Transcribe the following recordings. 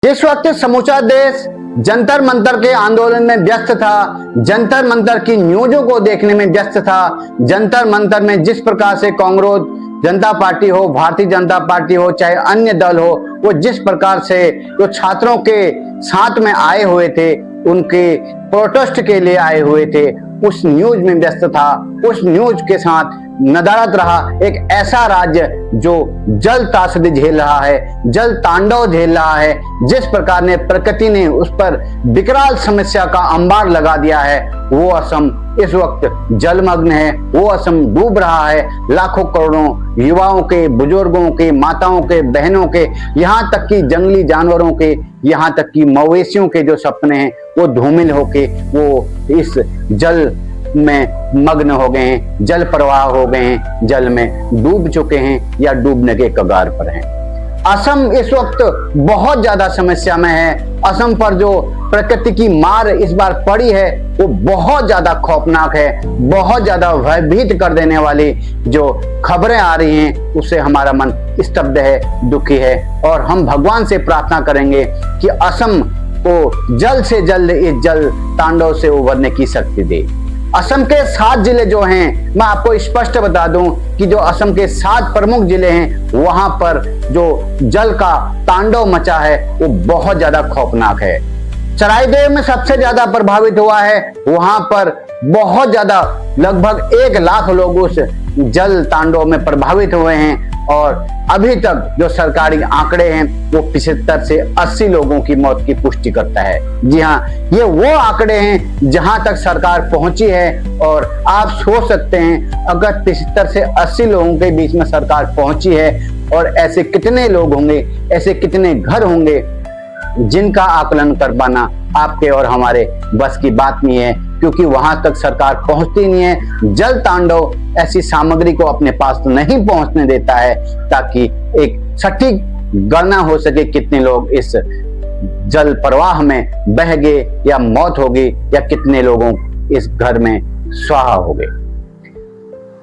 जिस वक्त समूचा देश जंतर मंतर के आंदोलन में व्यस्त था, जंतर मंतर की न्यूज़ों को देखने में व्यस्त था, जंतर मंतर में जिस प्रकार से कांग्रेस जनता पार्टी हो, भारतीय जनता पार्टी हो, चाहे अन्य दल हो, वो जिस प्रकार से जो छात्रों के साथ में आए हुए थे, उनके प्रोटेस्ट के लिए आए हुए थे, उस न्यूज में व्यस्त था, उस न्यूज के साथ नदारद रहा। एक ऐसा राज्य जो जल त्रासदी झेल रहा है, जल तांडव झेल रहा है, जिस प्रकार ने प्रकृति ने उस पर विकराल समस्या का अंबार लगा दिया है, वो असम इस वक्त जलमग्न है, वो असम डूब रहा है। लाखों करोड़ों युवाओं के, बुजुर्गों के, माताओं के, बहनों के, यहाँ तक कि जंगली जानवरों के, यहाँ तक कि मवेशियों के जो सपने हैं वो धूमिल होके वो इस जल में मग्न हो गए हैं, जल प्रवाह हो गए हैं, जल में डूब चुके हैं या डूबने के कगार पर हैं। असम इस वक्त बहुत ज्यादा समस्या में है। असम पर जो प्रकृति की मार इस बार पड़ी है वो बहुत ज्यादा खौफनाक है, बहुत ज्यादा भयभीत कर देने वाली जो खबरें आ रही हैं उससे हमारा मन स्तब्ध है, दुखी है। और हम भगवान से प्रार्थना करेंगे कि असम को जल्द से जल्द इस जल तांडव से उबरने की शक्ति दे। असम के 7 जिले जो हैं, मैं आपको स्पष्ट बता दूं कि जो असम के 7 प्रमुख जिले हैं, वहां पर जो जल का तांडव मचा है वो बहुत ज्यादा खौफनाक है। चराईदेव में सबसे ज्यादा प्रभावित हुआ है, वहां पर बहुत ज्यादा लगभग 1 लाख लोग उस जल तांडव में प्रभावित हुए हैं और अभी तक जो सरकारी आंकड़े हैं वो 75 से 80 लोगों की मौत की पुष्टि करता है। जी हाँ, ये वो आंकड़े हैं जहां तक सरकार पहुंची है। और आप सोच सकते हैं अगर 75 से 80 लोगों के बीच में सरकार पहुंची है, और ऐसे कितने लोग होंगे, ऐसे कितने घर होंगे जिनका आकलन कर पाना आपके और हमारे बस की बात नहीं है, क्योंकि वहां तक सरकार पहुंचती नहीं है। जल तांडव ऐसी सामग्री को अपने पास तो नहीं पहुंचने देता है ताकि एक सटीक गणना हो सके कितने लोग इस जल प्रवाह में बह गए या मौत हो गई, या कितने लोगों इस घर में स्वाहा हो गए।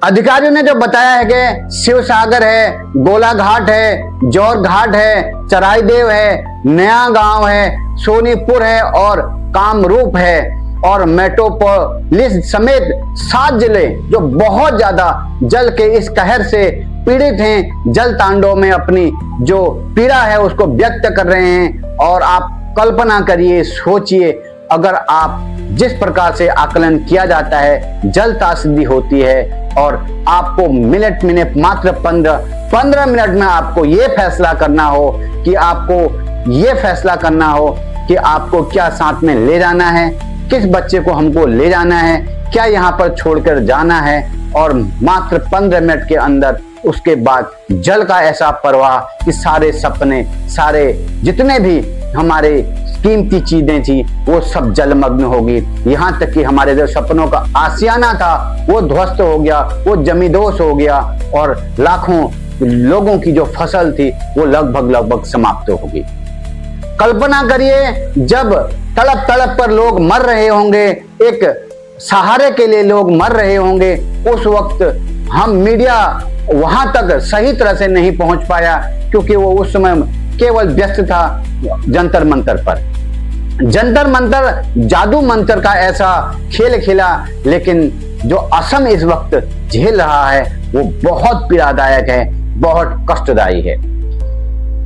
अधिकारियों ने जो बताया है कि शिवसागर है, गोलाघाट है, जौर घाट है, चराईदेव है, नया गांव है, सोनीपुर है और कामरूप है, और मेट्रोपोलिस समेत 7 जिले जो बहुत ज्यादा जल के इस कहर से पीड़ित हैं, जल तांडव में अपनी जो पीड़ा है उसको व्यक्त कर रहे हैं। और आप कल्पना करिए, सोचिए, अगर आप जिस प्रकार से आकलन किया जाता है, जल त्रासदी होती है और आपको मिनट मात्र 15 मिनट में आपको ये फैसला करना हो कि आपको क्या साथ में ले जाना है, किस बच्चे को हमको ले जाना है, क्या यहाँ पर छोड़कर जाना है, और मात्र 15 मिनट के अंदर उसके बाद जल का ऐसा प्रवाह कि सारे सपने, सारे जितने भी हमारे कीमती चीजें थी वो सब जलमग्न होगी। यहाँ तक कि हमारे जो सपनों का आशियाना था वो ध्वस्त हो गया, वो जमींदोज हो गया, और लाखों लोगों की जो फसल थी वो लगभग समाप्त होगी। कल्पना करिए, जब तड़प तड़प पर लोग मर रहे होंगे, एक सहारे के लिए लोग मर रहे होंगे, उस वक्त हम मीडिया वहां तक सही तरह से नहीं पहुंच पाया, क्योंकि वो उस समय केवल व्यस्त था जंतर मंतर पर। जंतर मंतर जादू मंत्र का ऐसा खेल खेला, लेकिन जो असम इस वक्त झेल रहा है वो बहुत पीड़ादायक है, बहुत कष्टदायी है।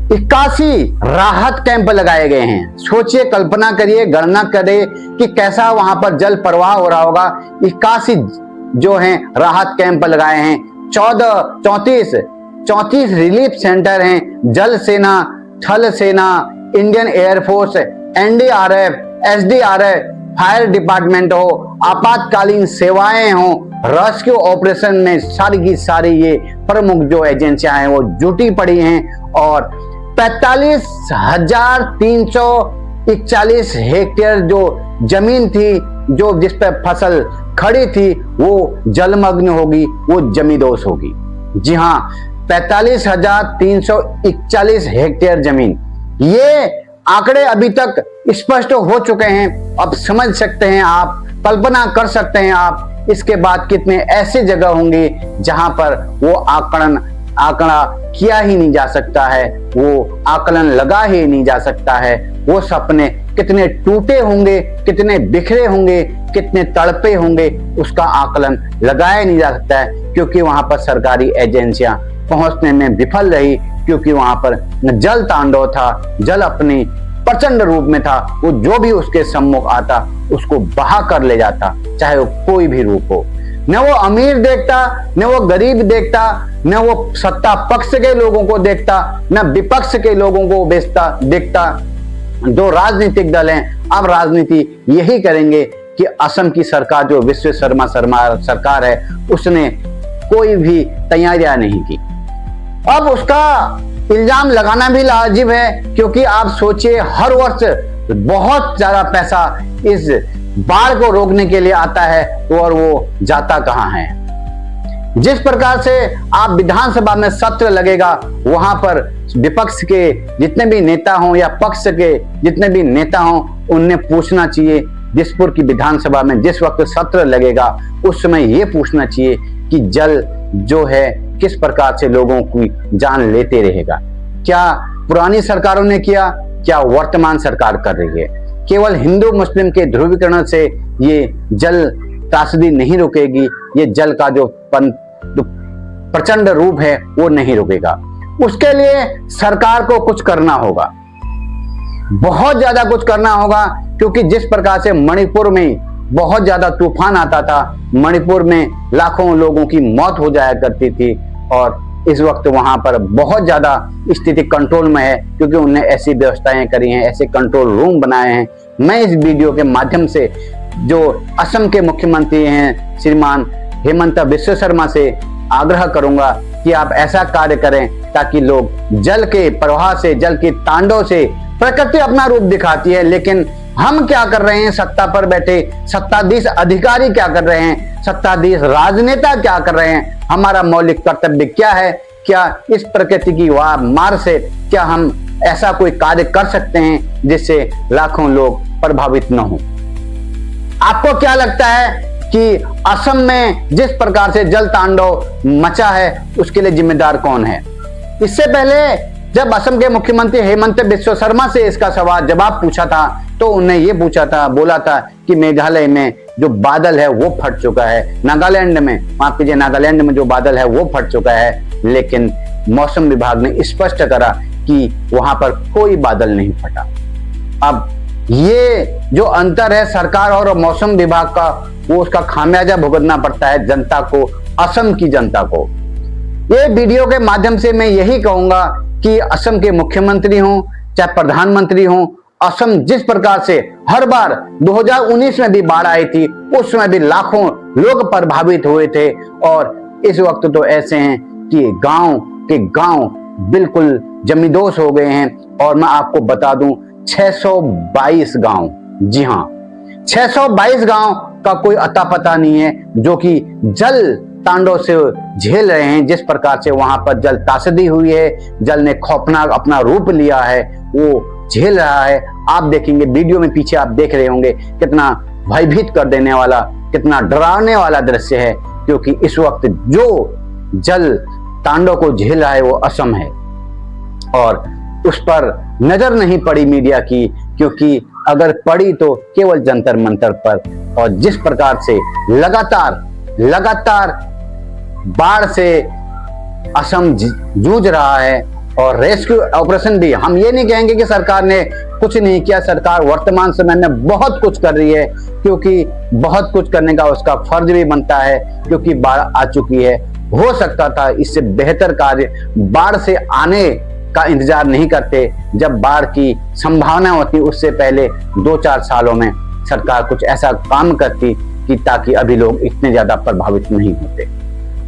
81 राहत कैंप लगाए गए हैं। सोचिए, कल्पना करिए, गणना करें कि कैसा वहां पर जल प्रवाह हो रहा होगा। 81 जो हैं राहत कैंप लगाए हैं। 34 रिलीफ सेंटर हैं। जल सेना, थल सेना, Indian air force, NDRF, SDRF, fire department हो, आपातकालीन सेवाएं हो, रेस्क्यू ऑपरेशन में सारी की सारी ये प्रमुख जो एजेंसियां हैं वो जुटी पड़ी हैं। और 45,341 हेक्टेयर जो जमीन थी, जो जिस पर फसल खड़ी थी, वो जलमग्न होगी, वो जमींदोज होगी। जी हाँ, 45,341 हेक्टेयर जमीन। ये आंकड़े अभी तक स्पष्ट हो चुके हैं। अब समझ सकते हैं आप, कल्पना कर सकते हैं आप, इसके बाद कितने ऐसे जगह होंगे जहां पर वो आंकड़न आंकड़ा किया ही नहीं जा सकता है, वो आकलन लगा ही नहीं जा सकता है। वो सपने कितने टूटे होंगे, कितने बिखरे होंगे, कितने तड़पे होंगे, उसका आकलन लगाया नहीं जा सकता है, क्योंकि वहां पर सरकारी एजेंसियां पहुंचने में विफल रही, क्योंकि वहां पर जल तांडव था, जल अपनी प्रचंड रूप में था। वो जो भी उसके सम्मुख आता उसको बहा कर ले जाता, चाहे वो कोई भी रूप हो। न वो अमीर देखता, न वो गरीब देखता, न वो सत्ता पक्ष के लोगों को देखता, न विपक्ष के लोगों को देखता। दो राजनीतिक दल हैं, अब राजनीति यही करेंगे कि असम की सरकार जो विश्व शर्मा सरकार है, उसने कोई भी तैयारियां नहीं की। अब उसका इल्जाम लगाना भी लाजिम है, क्योंकि आप सोचिए हर वर्ष बहुत ज्यादा पैसा इस बाढ़ को रोकने के लिए आता है, और वो जाता कहां है। जिस प्रकार से आप विधानसभा में सत्र लगेगा, वहां पर विपक्ष के जितने भी नेता हों या पक्ष के जितने भी नेता हों, उन्हें पूछना चाहिए, दिसपुर की विधानसभा में जिस वक्त सत्र लगेगा उस समय ये पूछना चाहिए कि जल जो है किस प्रकार से लोगों की जान लेते रहेगा। क्या पुरानी सरकारों ने किया, क्या वर्तमान सरकार कर रही है? केवल हिंदू मुस्लिम के ध्रुवीकरण से ये जल त्रासदी नहीं रुकेगी, ये जल का जो प्रचंड रूप है वो नहीं रुकेगा। उसके लिए सरकार को कुछ करना होगा, बहुत ज्यादा कुछ करना होगा, क्योंकि जिस प्रकार से मणिपुर में बहुत ज्यादा तूफान आता था, मणिपुर में लाखों लोगों की मौत हो जाया करती थी, और इस वक्त वहां पर बहुत ज्यादा स्थिति कंट्रोल में है, क्योंकि उन्होंने ऐसी व्यवस्थाएं करी हैं, ऐसे कंट्रोल रूम बनाए हैं। मैं इस वीडियो के माध्यम से जो असम के मुख्यमंत्री हैं श्रीमान हेमंत बिस्वा शर्मा से आग्रह करूंगा कि आप ऐसा कार्य करें ताकि लोग जल के प्रवाह से, जल के तांडव से, प्रकृति अपना रूप दिखाती है, लेकिन हम क्या कर रहे हैं, सत्ता पर बैठे सत्ताधीश अधिकारी क्या कर रहे हैं, सत्ताधीश राजनेता क्या कर रहे हैं, हमारा मौलिक कर्तव्य क्या है? क्या इस प्रकृति की मार से क्या हम ऐसा कोई कार्य कर सकते हैं जिससे लाखों लोग प्रभावित न हो? आपको क्या लगता है कि असम में जिस प्रकार से जल तांडव मचा है उसके लिए जिम्मेदार कौन है? इससे पहले जब असम के मुख्यमंत्री हेमंत बिस्वा शर्मा से इसका सवाल जवाब पूछा था, तो उन्हें यह पूछा था, बोला था कि मेघालय में जो बादल है वो फट चुका है, नागालैंड में, माफ कीजिए, नागालैंड में जो बादल है वो फट चुका है, लेकिन मौसम विभाग ने स्पष्ट करा कि वहां पर कोई बादल नहीं फटा। अब ये जो अंतर है सरकार और मौसम विभाग का, वो उसका खामियाजा भुगतना पड़ता है जनता को, असम की जनता को। ये वीडियो के माध्यम से मैं यही कहूंगा कि असम के मुख्यमंत्री हों चाहे प्रधानमंत्री हों, असम जिस प्रकार से हर बार 2019 में भी बाढ़ आई थी, उस समय भी लाखों लोग प्रभावित हुए थे, और इस वक्त तो ऐसे हैं कि गांव के गांव बिल्कुल जमींदोज हो गए हैं। और मैं आपको बता दूं 622 गांव, जी हां 622 गांव का कोई अता पता नहीं है जो कि जल तांडव से झेल रहे हैं। जिस प्रकार से वहां पर जल त्रासदी हुई है, जल ने खौफनाक अपना रूप लिया है, वो झेल रहा है। आप देखेंगे वीडियो में पीछे आप देख रहे होंगे कितना भयभीत कर देने वाला, कितना डरावने वाला दृश्य है, क्योंकि इस वक्त जो जल तांडव को झेल रहा है वो असम है, और उस पर नजर नहीं पड़ी मीडिया की, क्योंकि अगर पड़ी तो केवल जंतर मंतर पर। और जिस प्रकार से लगातार बाढ़ से असम जूझ रहा है, और रेस्क्यू ऑपरेशन भी, हम ये नहीं कहेंगे कि सरकार ने कुछ नहीं किया, सरकार वर्तमान समय में बहुत कुछ कर रही है, क्योंकि बहुत कुछ करने का उसका फर्ज भी बनता है, क्योंकि बाढ़ आ चुकी है। हो सकता था इससे बेहतर कार्य, बाढ़ से आने का इंतजार नहीं करते, जब बाढ़ की संभावना होती उससे पहले 2-4 सालों में सरकार कुछ ऐसा काम करती कि ताकि अभी लोग इतने ज्यादा प्रभावित नहीं होते।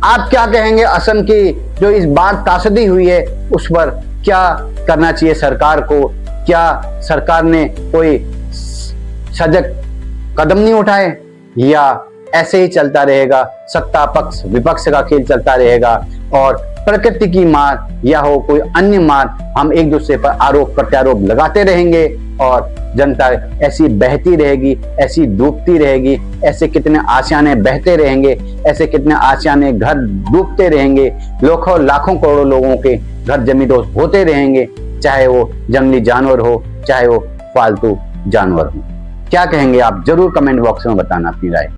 आप क्या कहेंगे? असम की जो इस बाढ़ त्रासदी हुई है उस पर क्या करना चाहिए सरकार को? क्या सरकार ने कोई सजग कदम नहीं उठाए, या ऐसे ही चलता रहेगा, सत्ता पक्ष विपक्ष का खेल चलता रहेगा, और प्रकृति की मार या हो कोई अन्य मार, हम एक दूसरे पर आरोप प्रत्यारोप लगाते रहेंगे और जनता ऐसी बहती रहेगी, ऐसी डूबती रहेगी, ऐसे कितने आशियाने बहते रहेंगे, ऐसे कितने आशियाने घर डूबते रहेंगे, लाखों लाखों करोड़ों लोगों के घर जमींदोज होते रहेंगे, चाहे वो जंगली जानवर हो, चाहे वो पालतू जानवर हो। क्या कहेंगे आप? जरूर कमेंट बॉक्स में बताना अपनी राय।